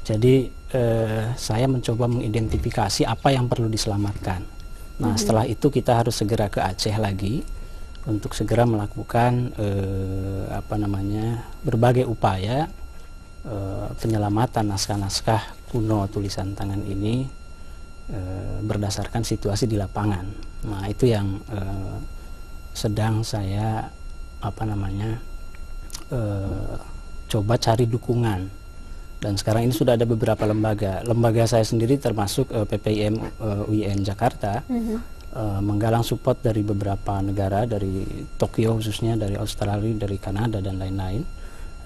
Jadi saya mencoba mengidentifikasi apa yang perlu diselamatkan. Nah, setelah itu kita harus segera ke Aceh lagi untuk segera melakukan berbagai upaya penyelamatan naskah-naskah kuno tulisan tangan ini berdasarkan situasi di lapangan. Nah, itu yang sedang saya coba cari dukungan. Dan sekarang ini sudah ada beberapa lembaga saya sendiri termasuk PPIM UIN Jakarta menggalang support dari beberapa negara, dari Tokyo khususnya, dari Australia, dari Kanada dan lain-lain.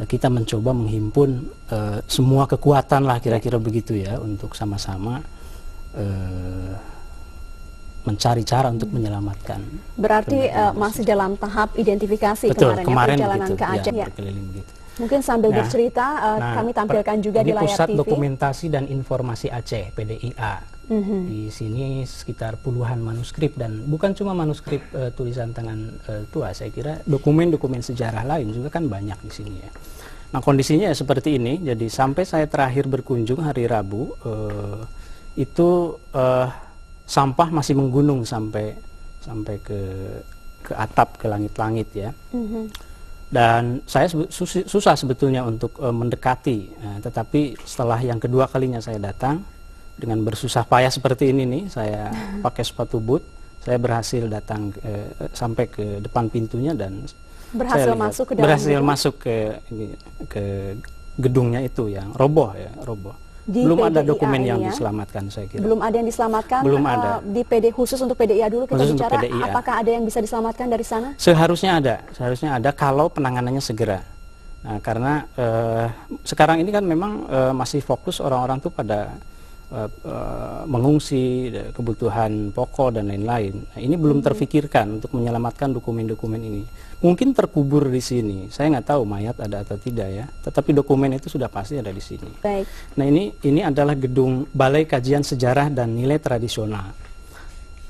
Kita mencoba menghimpun semua kekuatan lah kira-kira begitu ya, untuk sama-sama mencari cara untuk menyelamatkan. Berarti masih dalam tahap identifikasi. Betul, kemarin perjalanan begitu, ke Aceh ya, ya. berkeliling begitu. Mungkin sambil bercerita kami tampilkan juga di layar Pusat TV. Dokumentasi dan Informasi Aceh, PDIA. Di sini sekitar puluhan manuskrip, dan bukan cuma manuskrip tulisan tangan tua, saya kira dokumen-dokumen sejarah lain juga kan banyak di sini ya. Nah, kondisinya ya seperti ini. Jadi sampai saya terakhir berkunjung hari Rabu, itu sampah masih menggunung sampai ke atap, ke langit-langit ya. Dan saya susah sebetulnya untuk mendekati, tetapi setelah yang kedua kalinya saya datang dengan bersusah payah seperti ini nih, saya pakai sepatu boot, saya berhasil datang sampai ke depan pintunya dan berhasil masuk ke dalam masuk ke gedungnya itu yang roboh ya, roboh. Belum ada dokumen yang diselamatkan, saya kira. Belum ada yang diselamatkan. Belum ada. Di khusus untuk PDIA dulu kita khusus bicara. PDIA. Apakah ada yang bisa diselamatkan dari sana? Seharusnya ada kalau penanganannya segera. Nah, karena sekarang ini kan memang masih fokus orang-orang tuh pada mengungsi, kebutuhan pokok dan lain-lain. Nah, ini belum terfikirkan untuk menyelamatkan dokumen-dokumen ini. Mungkin terkubur di sini. Saya nggak tahu mayat ada atau tidak ya. Tetapi dokumen itu sudah pasti ada di sini. Baik. Nah, ini adalah gedung Balai Kajian Sejarah dan Nilai Tradisional.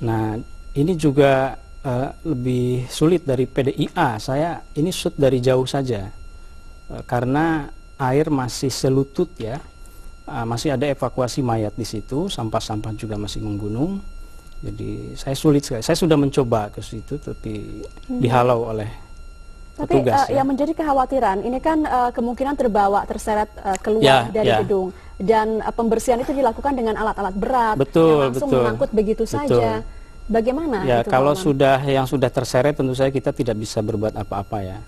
Nah, ini juga lebih sulit dari PDIA. Saya ini shoot dari jauh saja karena air masih selutut ya. Masih ada evakuasi mayat di situ, sampah-sampah juga masih menggunung. Jadi saya sulit sekali. Saya sudah mencoba ke situ, tapi dihalau oleh petugas. Tapi yang menjadi kekhawatiran, ini kan kemungkinan terseret keluar dari gedung. Dan pembersihan itu dilakukan dengan alat-alat berat, yang langsung mengangkut begitu saja. Bagaimana? Ya, itu, kalau yang sudah terseret, tentu saja kita tidak bisa berbuat apa-apa ya.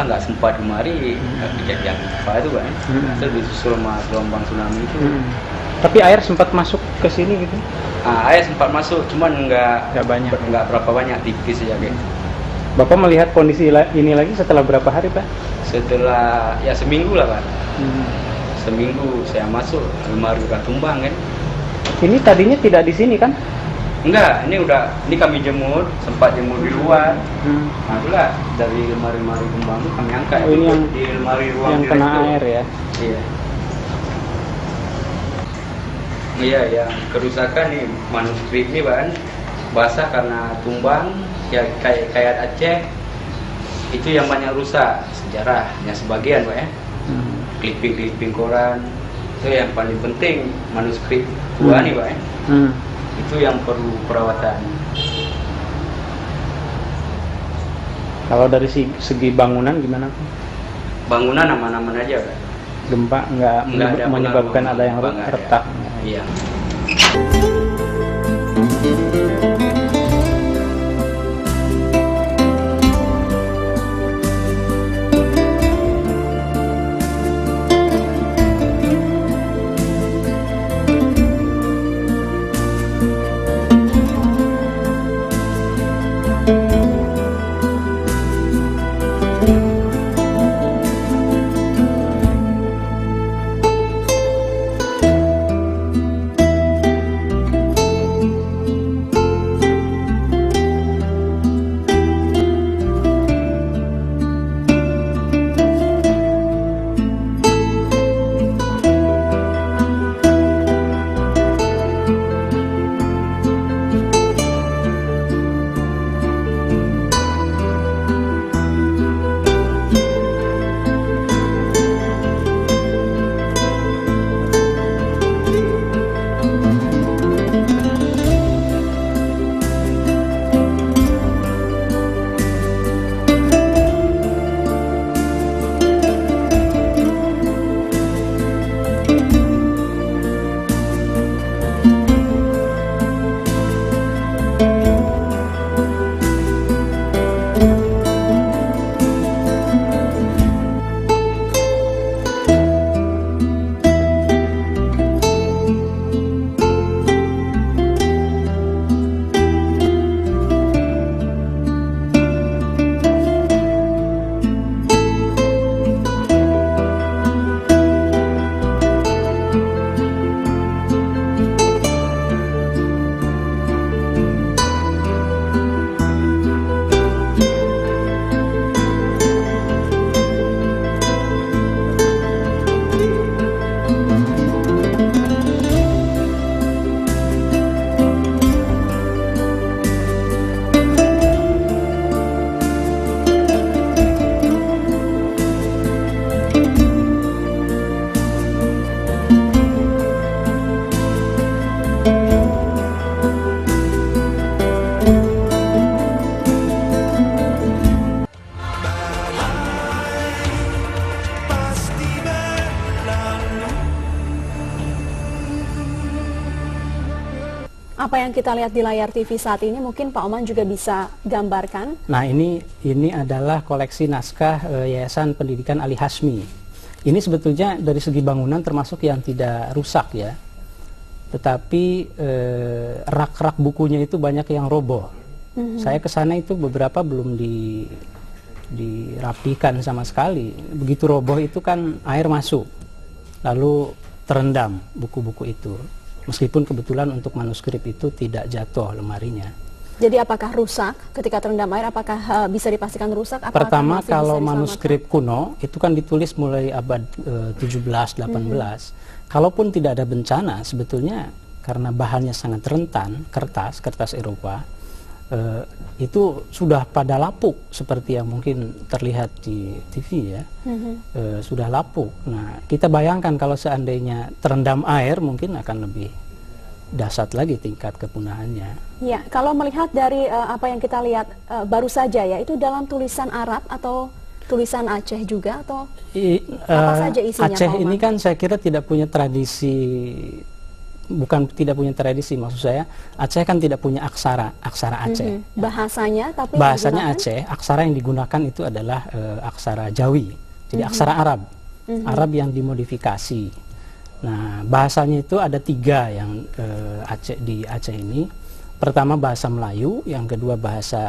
nggak sempat kemari kejadian apa itu kan. Itu disusul sama gelombang tsunami itu. Tapi air sempat masuk ke sini gitu? Air sempat masuk, cuman nggak banyak, nggak berapa banyak, tipis ya gitu. Bapak melihat kondisi ini lagi setelah berapa hari, Pak? Setelah ya seminggu lah, Pak. Seminggu saya masuk, lemari udah tumbang kan. Ini tadinya tidak di sini kan? Enggak, ini kami jemur, sempat jemur di luar. Nah itulah dari lemari-lemari tumbang itu kami angkat. Oh, ini yang di lemari ruang yang kena air ya? Iya. Iya, yang kerusakan nih manuskrip nih, Pak, basah karena tumbang, ya kayak Aceh itu yang banyak rusak, sejarahnya sebagian, Pak ya. Clipping koran itu yang paling penting, manuskrip tua nih, Pak ya. Itu yang perlu perawatan. Kalau dari segi bangunan gimana? Bangunan aman-aman aja, Pak. Gempa nggak menyebabkan ada yang retak. Iya. Apa yang kita lihat di layar TV saat ini mungkin Pak Oman juga bisa gambarkan. Nah, ini adalah koleksi naskah Yayasan Pendidikan Ali Hasmi. Ini sebetulnya dari segi bangunan termasuk yang tidak rusak ya. Tetapi rak-rak bukunya itu banyak yang roboh. Saya ke sana itu beberapa belum dirapikan sama sekali. Begitu roboh itu kan air masuk. Lalu terendam buku-buku itu. Meskipun kebetulan untuk manuskrip itu tidak jatuh lemarinya. Jadi apakah rusak ketika terendam air? Apakah bisa dipastikan rusak? Pertama, kalau manuskrip kuno itu kan ditulis mulai abad 17-18. Kalaupun tidak ada bencana, sebetulnya karena bahannya sangat rentan, kertas Eropa, itu sudah pada lapuk seperti yang mungkin terlihat di TV ya. Sudah lapuk. Nah, kita bayangkan kalau seandainya terendam air mungkin akan lebih dahsyat lagi tingkat kepunahannya. Ya, kalau melihat dari apa yang kita lihat baru saja ya, itu dalam tulisan Arab atau tulisan Aceh juga atau apa saja isinya? Aceh ini kan saya kira tidak punya tradisi bukan tidak punya tradisi, maksud saya Aceh kan tidak punya aksara Aceh. Bahasanya, tapi bahasanya Aceh, aksara yang digunakan itu adalah aksara Jawi, jadi aksara Arab, Arab yang dimodifikasi. Nah, bahasanya itu ada 3 yang di Aceh ini. Pertama bahasa Melayu, yang kedua bahasa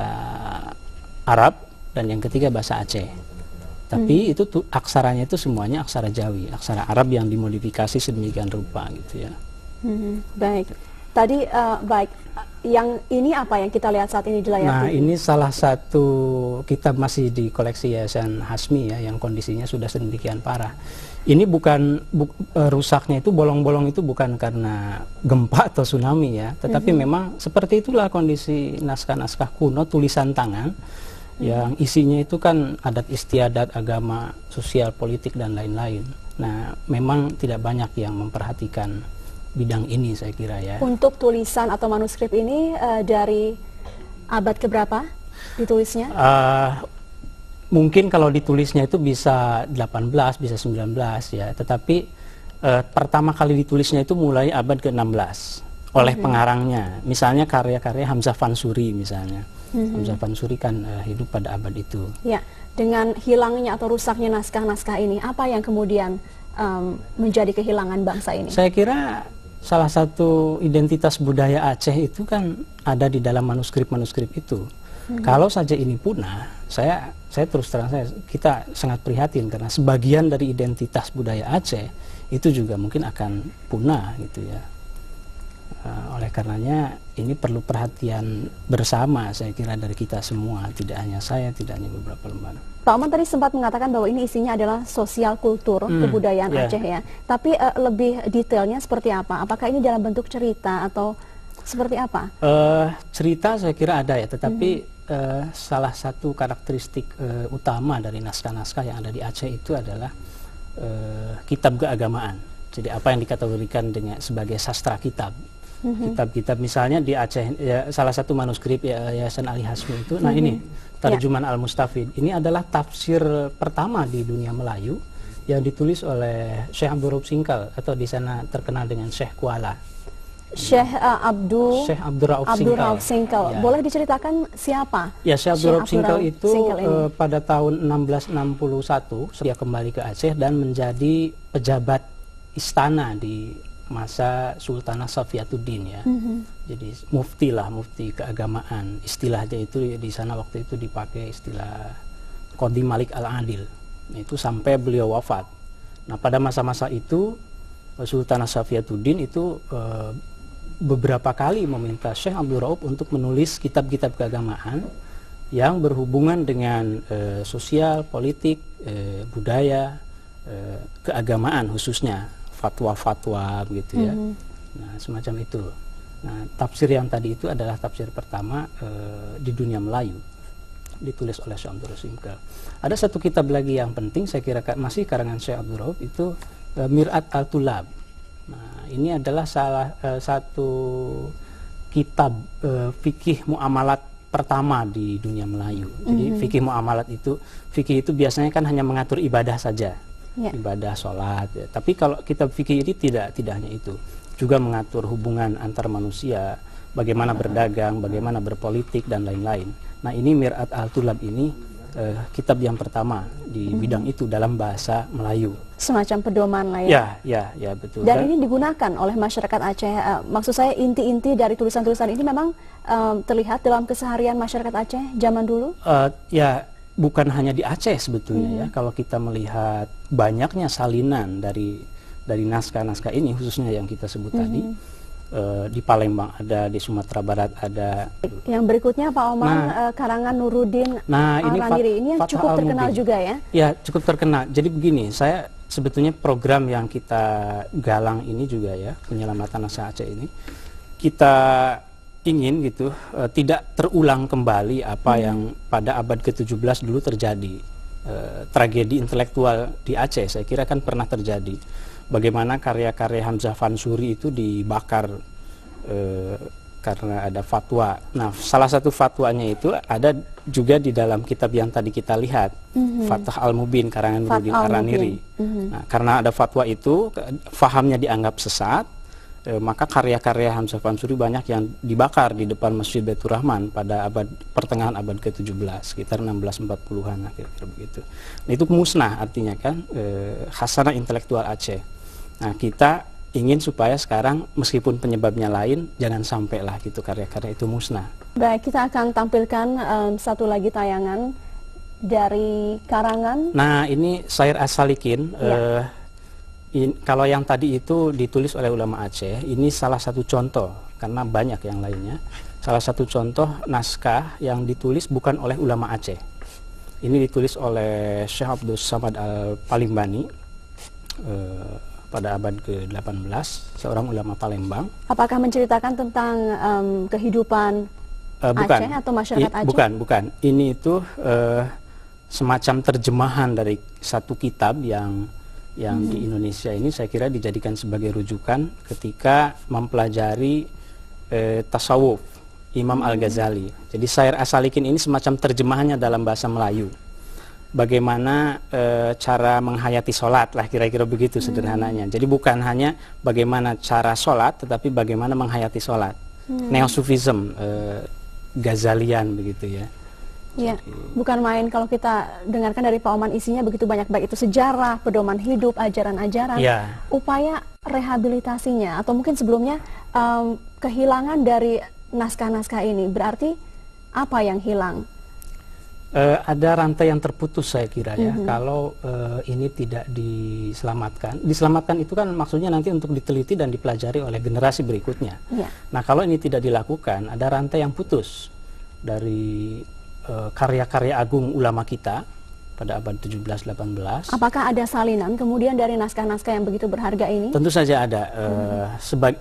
Arab, dan yang ketiga bahasa Aceh. Tapi itu aksaranya itu semuanya aksara Jawi, aksara Arab yang dimodifikasi sedemikian rupa gitu ya. Baik. Tadi baik. Yang ini apa yang kita lihat saat ini di layar? Nah, ini salah satu kitab masih di koleksi Yayasan Hasmi ya, yang kondisinya sudah sedemikian parah. Ini rusaknya itu, bolong-bolong itu bukan karena gempa atau tsunami ya, tetapi memang seperti itulah kondisi naskah-naskah kuno tulisan tangan yang isinya itu kan adat istiadat, agama, sosial, politik dan lain-lain. Nah, memang tidak banyak yang memperhatikan bidang ini, saya kira ya. Untuk tulisan atau manuskrip ini dari abad keberapa ditulisnya? Mungkin kalau ditulisnya itu bisa 18, bisa 19 ya. Tetapi pertama kali ditulisnya itu mulai abad ke-16 oleh pengarangnya. Misalnya karya-karya Hamzah Fansuri misalnya. Hamzah Fansuri kan hidup pada abad itu. Ya, dengan hilangnya atau rusaknya naskah-naskah ini, apa yang kemudian menjadi kehilangan bangsa ini? Saya kira salah satu identitas budaya Aceh itu kan ada di dalam manuskrip-manuskrip itu. Kalau saja ini punah, saya terus terang kita sangat prihatin karena sebagian dari identitas budaya Aceh itu juga mungkin akan punah gitu ya. Oleh karenanya ini perlu perhatian bersama, saya kira, dari kita semua, tidak hanya saya, tidak hanya beberapa lembaga. Pak Oman tadi sempat mengatakan bahwa ini isinya adalah sosial kultur kebudayaan Aceh ya. Tapi lebih detailnya seperti apa? Apakah ini dalam bentuk cerita atau seperti apa? Cerita saya kira ada ya, tetapi salah satu karakteristik utama dari naskah-naskah yang ada di Aceh itu adalah kitab keagamaan. Jadi apa yang dikategorikan sebagai sastra kitab. Kitab-kitab misalnya di Aceh ya, salah satu manuskrip Yayasan Ali Hasmi itu, nah ini Tarjuman Al-Mustafid, ini adalah tafsir pertama di dunia Melayu yang ditulis oleh Syekh Abdul Rauf Singkal, atau di sana terkenal dengan Syekh Kuala. Syekh Abdul Rauf Singkal. Ya. Boleh diceritakan siapa? Ya, Syekh Abdul Rauf Singkal itu pada tahun 1661 dia kembali ke Aceh dan menjadi pejabat istana di masa Sultanah Safiyatuddin ya. Jadi mufti keagamaan. Istilahnya itu di sana waktu itu dipakai istilah Qadi Malik Al-Adil. Itu sampai beliau wafat. Nah, pada masa-masa itu Sultanah Safiyatuddin itu beberapa kali meminta Syekh Abdul Rauf untuk menulis kitab-kitab keagamaan yang berhubungan dengan sosial, politik, budaya, keagamaan khususnya, fatwa-fatwa begitu ya. Nah, semacam itu. Nah, tafsir yang tadi itu adalah tafsir pertama di dunia Melayu, ditulis oleh Syekh Abdul Rauf Singkal. Ada satu kitab lagi yang penting, saya kira masih karangan Syekh Abdul Rauf, itu Mir'at Al-Tulab. Nah, ini adalah salah satu kitab fikih muamalat pertama di dunia Melayu. Jadi fikih muamalat itu, fikih itu biasanya kan hanya mengatur ibadah saja. Ibadah, sholat ya. Tapi kalau kitab fikih ini tidak hanya itu, juga mengatur hubungan antar manusia, bagaimana berdagang, bagaimana berpolitik dan lain-lain. Nah, ini Mir'at Al-Tulab ini kitab yang pertama di bidang itu dalam bahasa Melayu. Semacam pedoman lah ya. Ya, betul. Dan ini digunakan oleh masyarakat Aceh. Maksud saya inti-inti dari tulisan-tulisan ini memang terlihat dalam keseharian masyarakat Aceh zaman dulu? Ya, bukan hanya di Aceh sebetulnya ya. Kalau kita melihat banyaknya salinan dari naskah-naskah ini, khususnya yang kita sebut tadi, di Palembang ada, di Sumatera Barat ada. Yang berikutnya Pak Oman, karangan Nuruddin Al-Raniri, ini yang cukup terkenal juga ya? Ya, cukup terkenal. Jadi begini, saya sebetulnya program yang kita galang ini juga ya, penyelamatan naskah Aceh ini, kita ingin gitu tidak terulang kembali apa yang pada abad ke-17 dulu terjadi. Tragedi intelektual di Aceh saya kira kan pernah terjadi. Bagaimana karya-karya Hamzah Fansuri itu dibakar karena ada fatwa. Nah, salah satu fatwanya itu ada juga di dalam kitab yang tadi kita lihat, Fathah Al-Mubin karangan Nuruddin Al-Raniri. Nah, karena ada fatwa itu, fahamnya dianggap sesat, maka karya-karya Hamzah Fansuri banyak yang dibakar di depan Masjid Baitur Rahman pada pertengahan abad ke-17, sekitar 1640-an kira-kira begitu. Nah, itu musnah artinya kan, khasanah intelektual Aceh. Nah, kita ingin supaya sekarang meskipun penyebabnya lain, jangan sampai lah gitu karya-karya itu musnah. Baik, kita akan tampilkan satu lagi tayangan dari karangan. Nah, ini Syair As-Salikin. Ya. Kalau yang tadi itu ditulis oleh ulama Aceh, ini salah satu contoh, karena banyak yang lainnya. Salah satu contoh naskah yang ditulis bukan oleh ulama Aceh. Ini ditulis oleh Syekh Abdus Samad Al-Palimbani pada abad ke-18, seorang ulama Palembang. Apakah menceritakan tentang kehidupan Aceh atau masyarakat Aceh? Bukan. Ini itu semacam terjemahan dari satu kitab yang di Indonesia ini saya kira dijadikan sebagai rujukan ketika mempelajari tasawuf Imam Al-Ghazali. Jadi Syair As-Salikin ini semacam terjemahannya dalam bahasa Melayu. Bagaimana cara menghayati sholat lah, kira-kira begitu sederhananya. Jadi bukan hanya bagaimana cara sholat, tetapi bagaimana menghayati sholat. Neo-Sufism, Ghazalian begitu ya. Ya, bukan main kalau kita dengarkan dari Pak Oman, isinya begitu banyak, baik itu sejarah, pedoman hidup, ajaran-ajaran, upaya rehabilitasinya, atau mungkin sebelumnya kehilangan dari naskah-naskah ini, berarti apa yang hilang? Ada rantai yang terputus saya kira ya, kalau ini tidak diselamatkan. Diselamatkan itu kan maksudnya nanti untuk diteliti dan dipelajari oleh generasi berikutnya. Nah, kalau ini tidak dilakukan, ada rantai yang putus dari karya-karya agung ulama kita pada abad 17-18. Apakah ada salinan kemudian dari naskah-naskah yang begitu berharga ini? Tentu saja ada.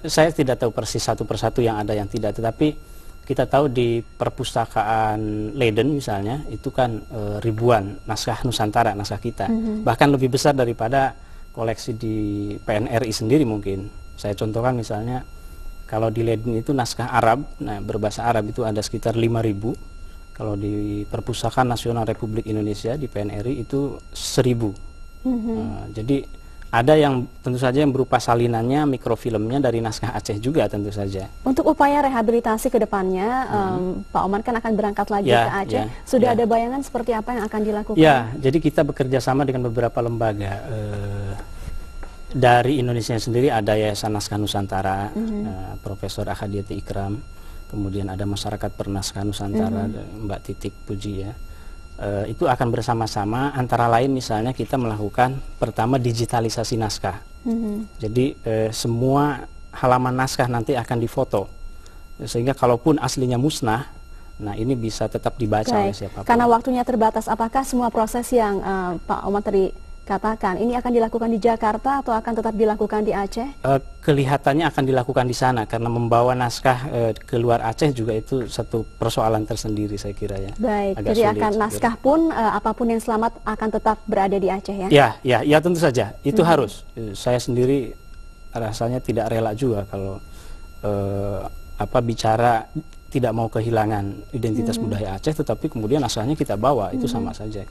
Saya tidak tahu persis satu persatu yang ada yang tidak, tetapi kita tahu di perpustakaan Leiden misalnya, itu kan ribuan naskah Nusantara, naskah kita. Bahkan lebih besar daripada koleksi di PNRI sendiri mungkin. Saya contohkan misalnya, kalau di Leiden itu naskah Arab, nah berbahasa Arab itu ada sekitar 5.000. Kalau di Perpustakaan Nasional Republik Indonesia di PNRI itu 1.000. Jadi ada yang tentu saja yang berupa salinannya, mikrofilmnya dari naskah Aceh juga tentu saja. Untuk upaya rehabilitasi ke depannya, Pak Oman kan akan berangkat lagi ke Aceh. Sudah ada bayangan seperti apa yang akan dilakukan? Ya, jadi kita bekerja sama dengan beberapa lembaga. Dari Indonesia sendiri ada Yayasan Naskah Nusantara, Profesor Ahadiyati Ikram. Kemudian ada Masyarakat Pernaskah Nusantara, Mbak Titik Puji ya. Itu akan bersama-sama, antara lain misalnya kita melakukan pertama digitalisasi naskah. Jadi semua halaman naskah nanti akan difoto, sehingga kalaupun aslinya musnah, nah ini bisa tetap dibaca oleh siapapun. Karena waktunya terbatas, apakah semua proses yang Pak Oman tadi katakan ini akan dilakukan di Jakarta atau akan tetap dilakukan di Aceh? Kelihatannya akan dilakukan di sana, karena membawa naskah keluar Aceh juga itu satu persoalan tersendiri saya kira ya. Baik, agak jadi sulit, akan naskah pun apapun yang selamat akan tetap berada di Aceh ya? Ya tentu saja, itu harus. Saya sendiri rasanya tidak rela juga kalau bicara tidak mau kehilangan identitas budaya Aceh, tetapi kemudian naskahnya kita bawa, itu sama saja.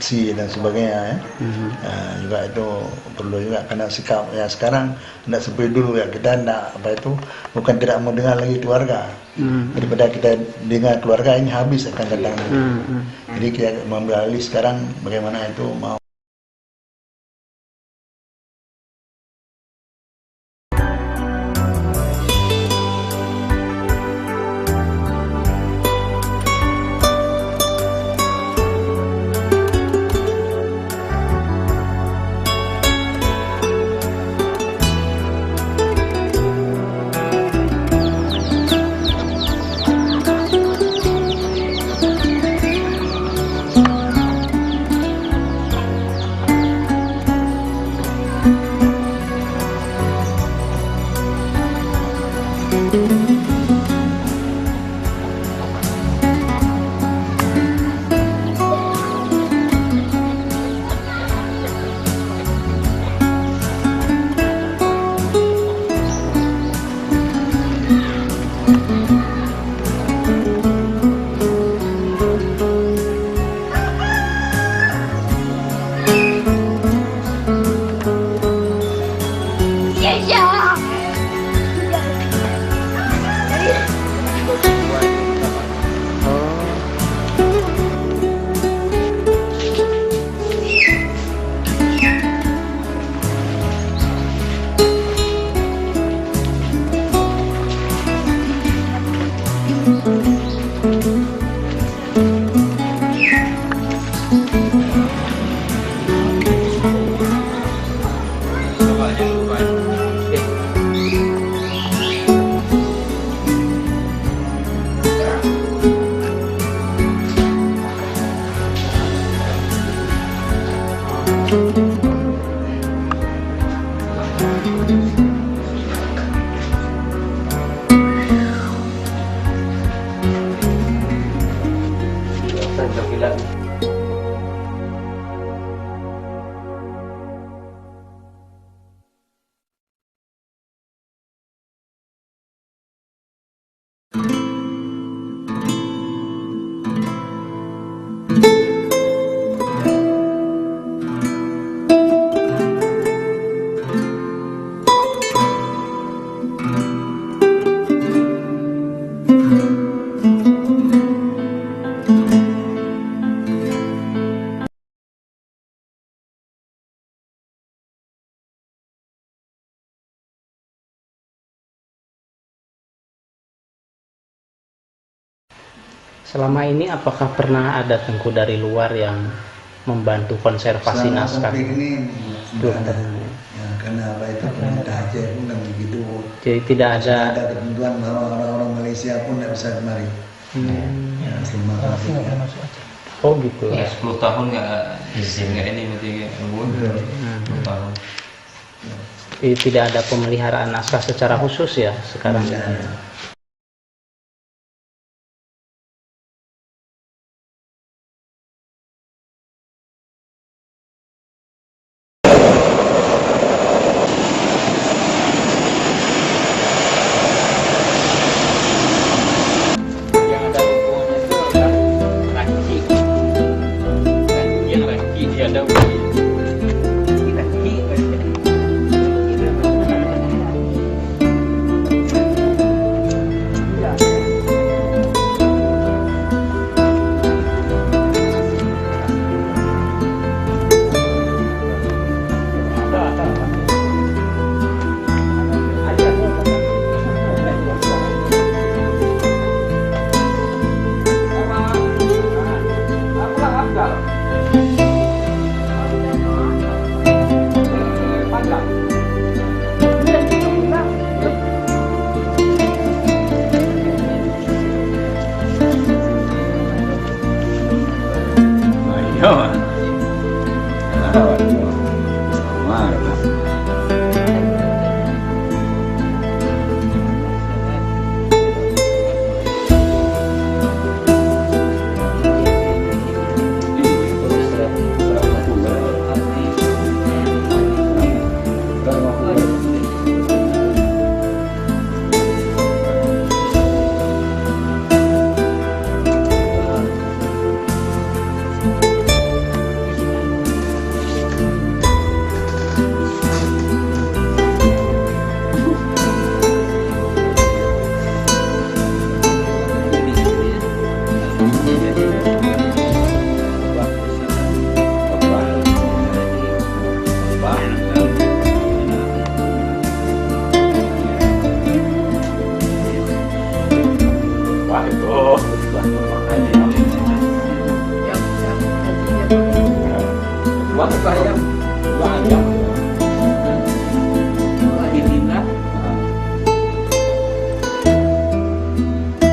bersih dan sebagainya ya. Juga itu perlu juga, karena sikap ya sekarang tidak seperti dulu ya, kita tidak bukan tidak mau dengar lagi keluarga. Daripada kita dengar keluarga ini habis akan datang. Jadi kita mengambil alih sekarang bagaimana itu mau. Selama ini apakah pernah ada Tengku dari luar yang membantu konservasi naskah? Ini tidak ada. Ya, karena apa itu pemerintah Aceh pun dan begitu. Jadi tidak ada ketentuan bahwa orang-orang Malaysia pun tidak bisa kemari. Ya, selama oh gitu. Ya, 10 tahun nggak ini berarti 10 tahun. Tidak ada pemeliharaan naskah secara khusus ya sekarang. Inilah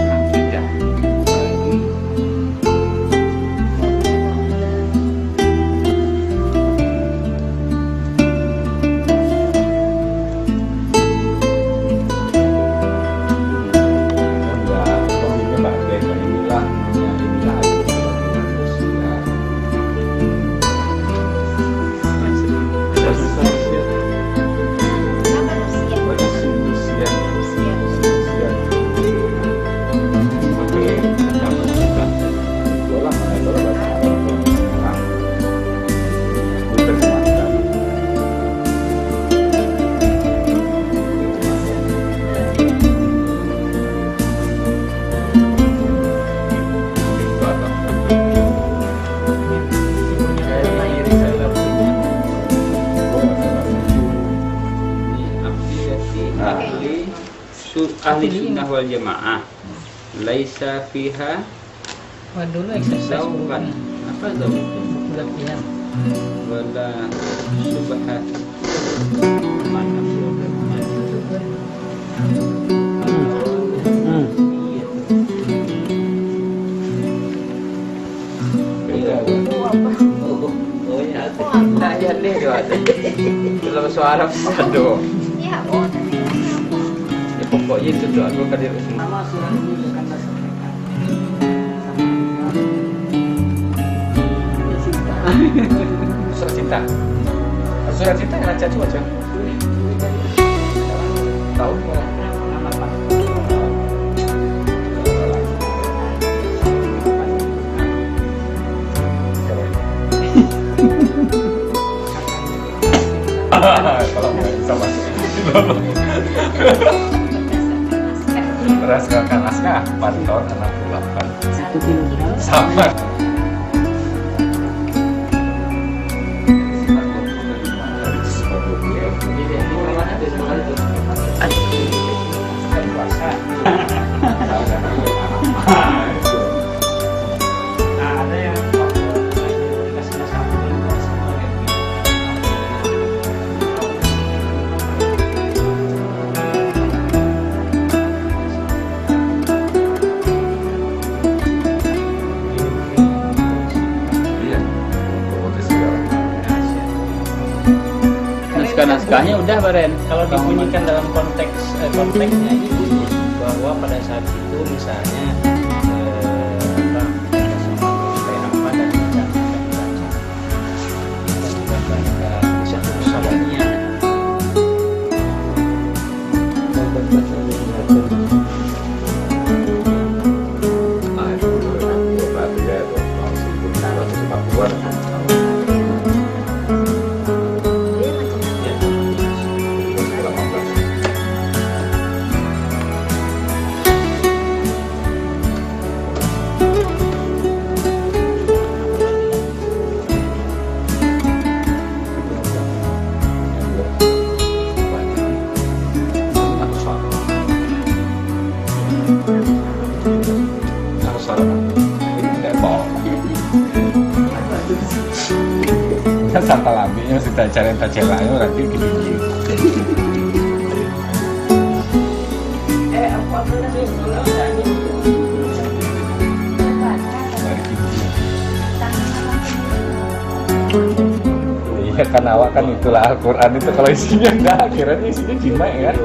akidah. Ahli sunnah wal jamaah laisa fiha sauban apa itu latihan wala subhat dalam suara sado. Iya, pokoknya itu doa dulu kadir nama surat ini akan disampaikan. Surat cinta. Surat cinta yang aja coba. Tahu nama apa? Kalau sama berdasarkan naskah pada tahun 68 sama. Naskahnya udah Baren, kalau dibunyikan dalam konteksnya ini bunyi bahwa pada saat itu misalnya apa dan santa lambinya mesti cari yang celaknya nanti gini. Iya kan awak kan itulah Al-Quran itu kalau isinya enggak, akhirnya isinya jimat ya kan.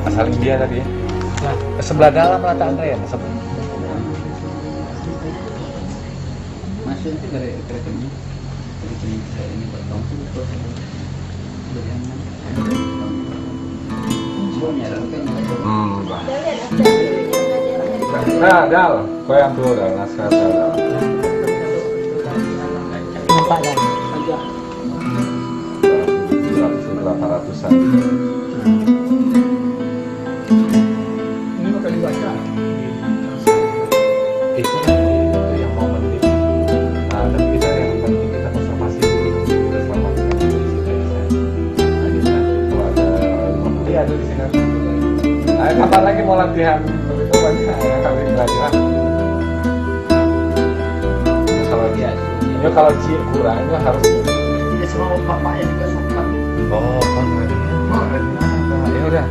Asal India tadi ya. Sebelah dalam rata Andre ya. Masuk itu keretanya. Ini potong itu. Nah, Dal, kau yang dulu Dal, naskah Dal. Nampak Dal. 800-an. Ini bakal dibaca. Itu yang mau penting. Nah, tapi kita yang penting kita konservasi dulu, kita selamatkan dulu di sini. Nah, kita kalau ada pembeli ada di sini. Nah, kapan lagi mau latihan? Begitu banyak ya kali latihan. Ya kalau kurangnya harus. Ya sama bapaknya juga sempat. Oh, ya udah,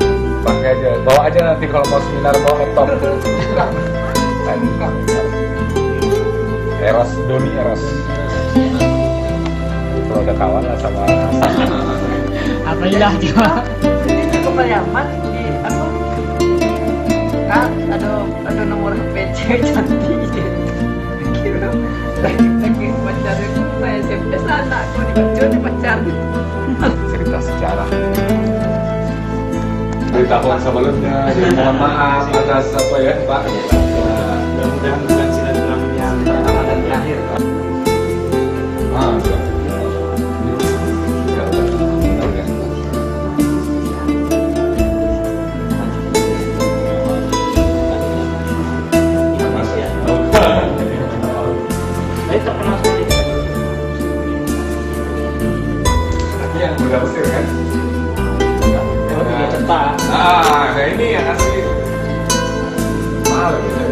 pakai aja. Bawa aja nanti kalau mau seminar bawa laptop. Eros, Doni Eros. Kalau udah kawan lah sama. Apa ilah juga? Aku Yaman di apa? Kan ada nomor HP cewek cantik. Kira lagi pacar itu saya SMP sana aku di pacar. Cerita sejarah. Dari tahun sebelumnya, jadi mohon maaf atas apa ya Pak. Mudah-mudahan bukan silaturahmi yang pertama dan terakhir. Yang udah Mesir kan? Cepat. Nah ini yang asli. Mahal ya.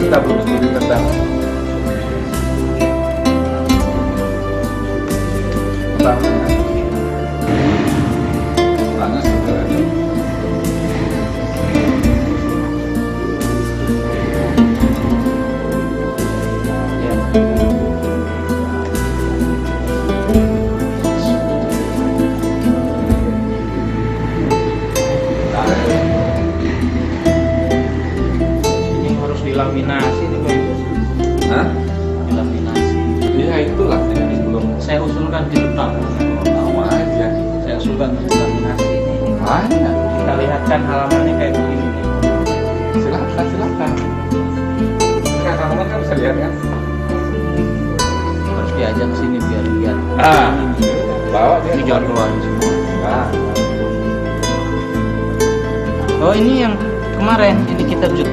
Kita belum studi tentang panas juga. Dilaminasi nih Pak. Hah? Dilaminasi. Ya itulah yang belum. Saya usulkan di depan. Sama aja. Saya usulkan dilaminasi. Banyak. Kita lihatkan halamannya kayak begini nih. Silakan. Sekarang kamu kan bisa lihat kan? Harus diajak sini biar lihat. Bawa dia. Ini jadwal semua. Nah. Oh ini yang kemarin ini kita dia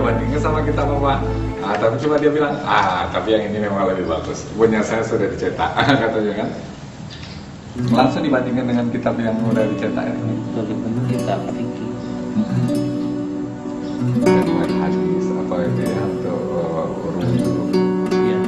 bandingin sama kita Mama. Tapi cuma dia bilang, tapi yang ini memang lebih bagus. Punya saya sudah dicetak, katanya kan. Langsung dibandingkan dengan kitab yang udah dicetak ya. lebih benar kita fikih. Hadis apa itu ya untuk urut. Iya.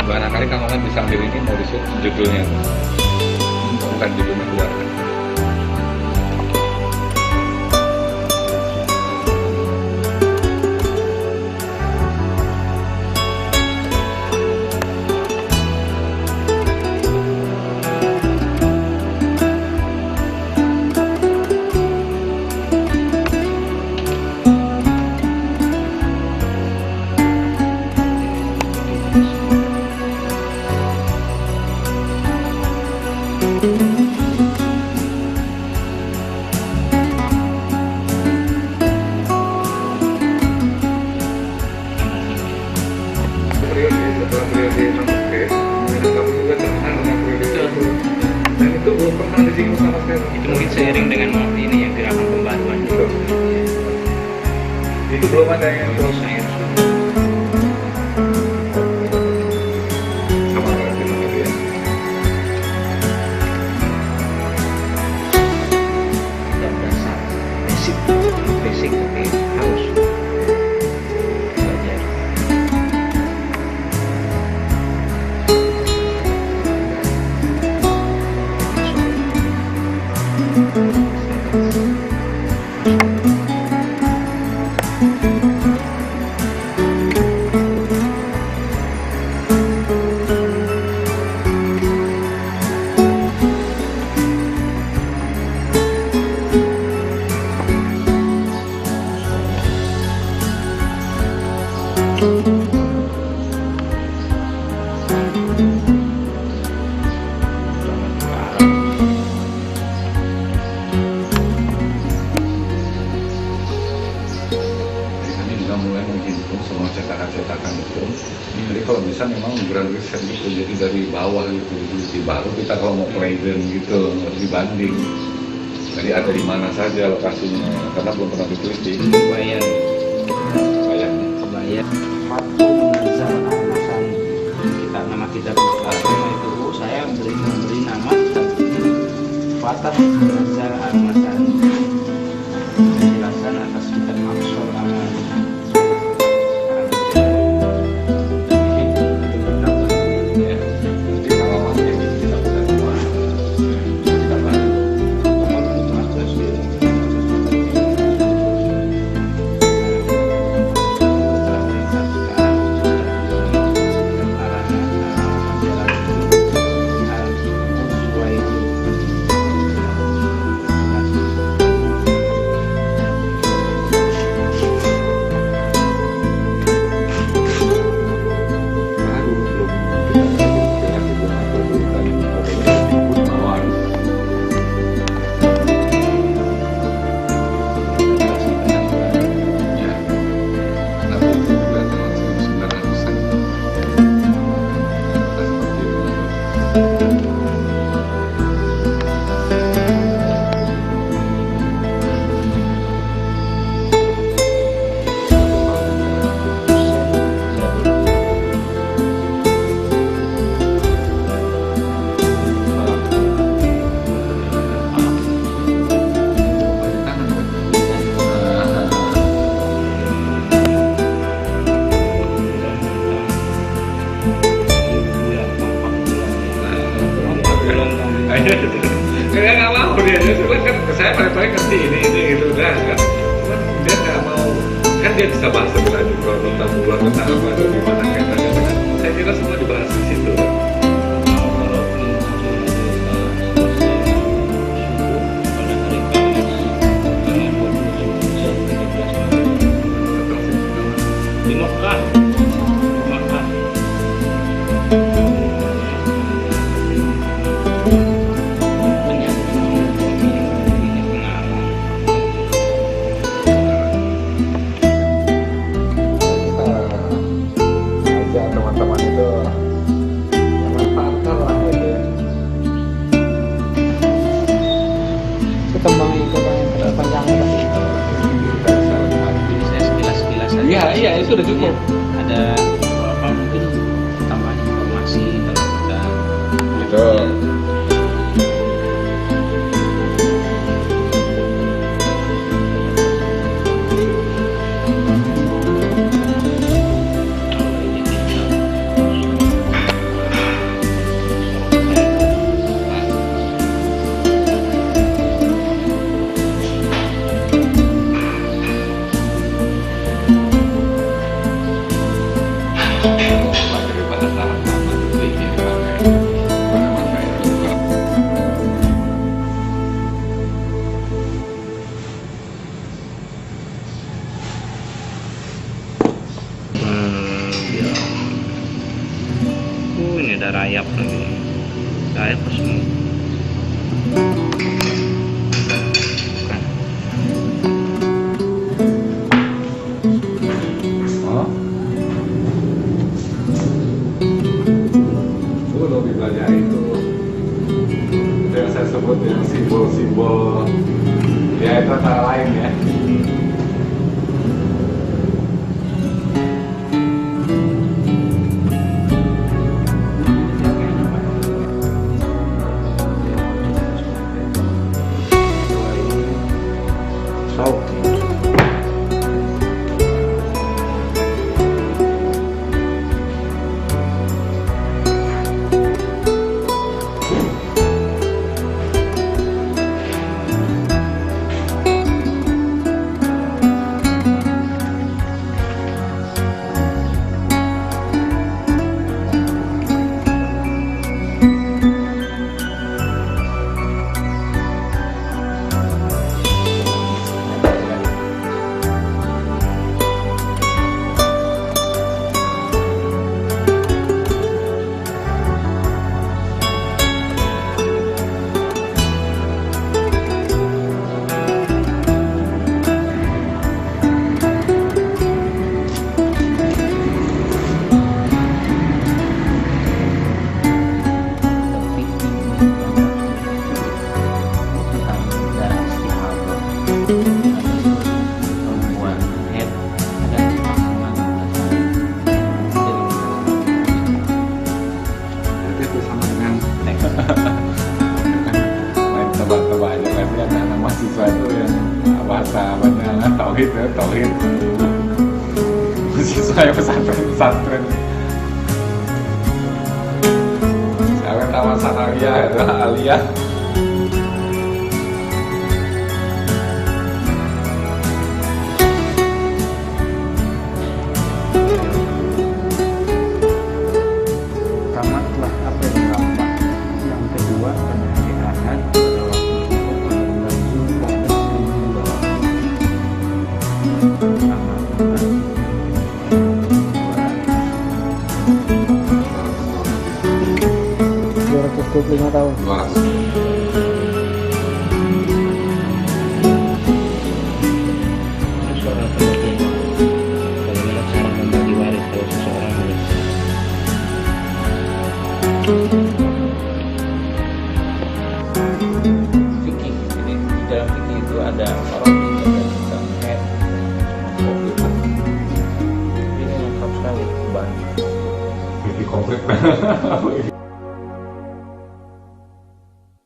Barangkali kamu kan bisa ambil ini mau disut judulnya, bukan judulnya keluar. Itu mungkin seiring dengan ini ya gerakan pembaruan. Itu belum ada yang Saya sama lagi gitu ya. tidak dasar basic tapi harus Jadi kalau bisa memang grand riset gitu, jadi dari bawah gitu, baru kita kalau mau playdem gitu harus dibanding. Jadi ada di mana saja lokasinya, karena belum pernah diteliti. Bayang. Patung Nazar Al-Masani. Nama kita itu saya memberi nama Fatah Nazar Al-Masani. Penjelasan atas kitab Maksor Al-Masani. Saya nggak mau dia kan saya paling ngerti ini gitu udah kan, cuman dia nggak mau kan dia bisa bahas lebih lanjut kalau tentang bulan tentang apa itu gimana kaitannya dengan saya kira semua dibahas di situ. Di Mekah. Teman-teman itu manfaatkan lah gitu ya. Kembang itu yang panjangnya tadi. Saya sekilas saja. Iya itu udah cukup. Ada apa mungkin tambahan informasi kalau kita Gitu. Ini ada rayap lagi. Rayap semua. Bukan. Oh. Lebih belajar itu. Itu yang saya sebut yang simbol-simbol. Ya itu antara lain ya. saya tauhid. Saya pesantren. Saya taman sanawiyah adalah aliyah. Tamatlah apa yang gampang. Yang kedua pada hari Ahad pada waktu subuh dan zuhur dan amalkan 225 tahun. Seorang penutup bagaimana cara membagi waris kalau seseorang fikih. Jadi di dalam fikih itu ada orang yang tentang head, ini lengkap sekali bahan. Lebih komplit.